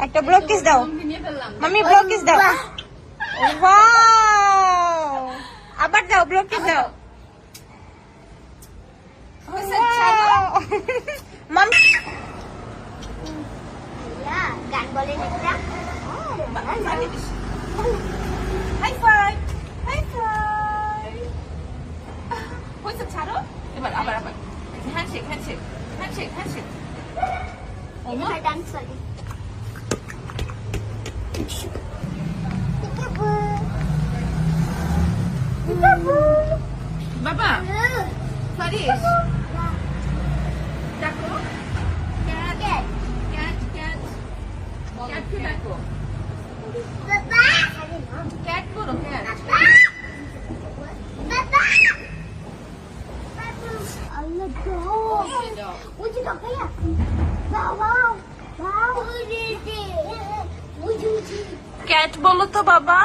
একটা block kiss দাও mummy, block kiss দাও। ওয়াও, আবার দাও, ব্লক কিস দাও। মাম্মি গান বলেন একটা। High five, high five. হয়েছে, ছাড়ো এবার, আবার আবার হ্যান্ডশেক, হ্যান্ডশেক, হ্যান্ডশেক, হ্যান্ডশেক। এবার ডান্স বলে। বাবা ফারিস ডাকো, ক্যাট ক্যাট ক্যাট ক্যাটকে ডাকো, বাবা ক্যাট করো, cat. Allah dog. Would you go here? Wow, wow, wow. Would you? Cat বলো তো বাবা,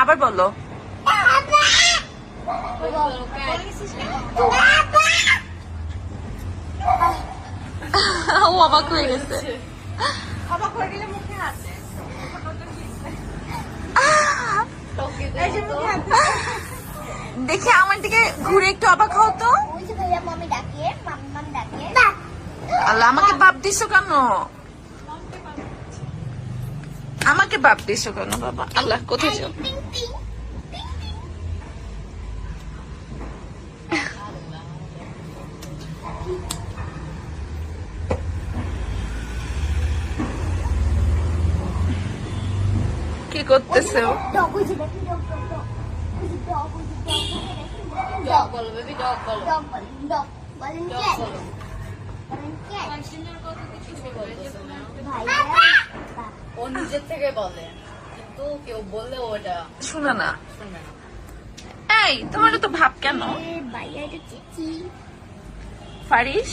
আবার বলো। ও অবাক হয়ে গেছে, অবাক হয়ে গেলে মুখে হাসে। দেখে আমার দিকে ঘুরে একটু অবাক হও তো। Would you go mommy ডাকে, মাম্মাম ডাকে। আল্লাহ, আমাকে বাপ দিছো কেন? আমাকে বাপ দিছো কেন বাবা? আল্লাহ, কোথায় যাও? Ting ting. কি করতেছে ও? Dog, would you dog, dog, dog, dog. Would you dog, would you dog? Dog bolo, baby, dog bolo. Dog bolo, dog. Balen cat. Balen cat. ভাইয়া। ও নিজের থেকে বলে, কিন্তু কেউ বললে ওটা শুনে না। শুনবে না। এই, তোমার তো ভাব কেন? ভাইয়া এটা চিচি। ফারিস,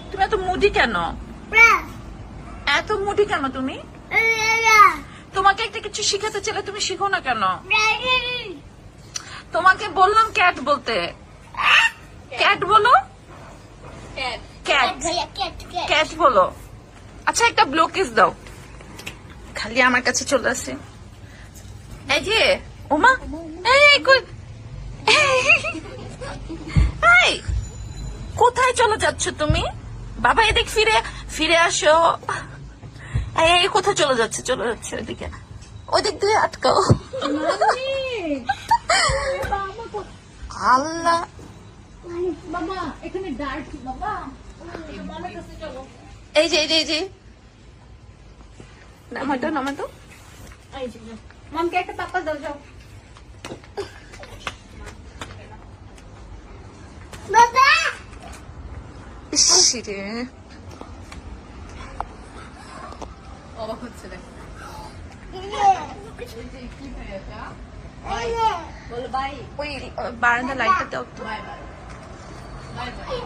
তুমি এত মুডি কেন? ব্রা। এত মুডি কেন তুমি? তোমাকে একটা কিছু শিখাতে চাইলে তুমি শিখো না কেন? তোমাকে বললাম ক্যাট বলতে, ক্যাট বলো, ক্যাট ক্যাট, ভাইয়া ক্যাট ক্যাট। ক্যাট বলো। আচ্ছা, একটা ব্লকেজ দাও, খালি আমার কাছে চলে আসে। এই যে ওমা, এই এই, কোথায় চলে যাচ্ছ তুমি? বাবা এদিক ফিরে ফিরে আসো। এই কোথায় চলে যাচ্ছে? চলে যাচ্ছে ওইদিকে, ওইদিক দিয়ে আটকাও। আল্লাহ, বাবা এখানে ডার্ক বাবা, এই যে এই যে এই যে নামাতো নামাতো। মামকে একটা পাপা দাও, যাও। বাবা। ইস রে, অবাক হচ্ছে দেখ। বলো বাই ওই বারান্দা লাইটটা দাও তো। Bye bye bye bye.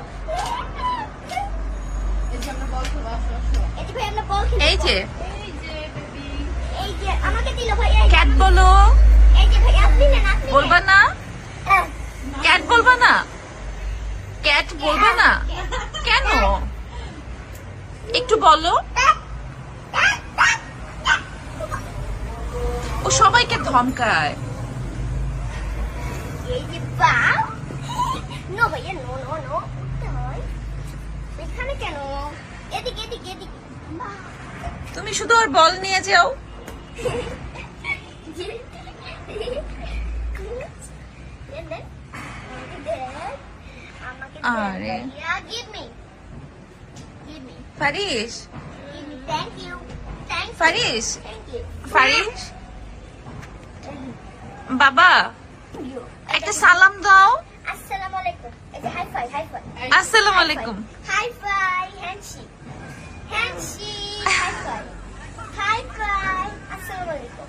এই যে আমরা বল খেলবো, আসো আসো। এই যে ভাই আমরা বল খেলবো। এই যে এই যে বেবি, এই যে আমাকে দিল ভাই। ক্যাট বলো। এই যে ভাই আপনি নেন, আপনি বলবা না? ক্যাট বলবা না? ক্যাট বলবা না কেন? একটু বলো। ও সবাইকে ধমকায়। এই যে বাউ। নো ভাইয়া, নো নো নো। এখানে কেন? এদিকে এদিকে এদিকে। তুমি শুধু ওর বল নিয়ে যাও। আরে। Give me. Give me. Faris, Give me. Thank you. Thank you. Faris, Thank you. Faris, বাবা একটা সালাম দাও। আসসালামু আলাইকুম। এই যে হাই ফাই, হাই ফাই। আসসালামু আলাইকুম। High five, handshake. Handshake, high five. High five, আসসালামু আলাইকুম।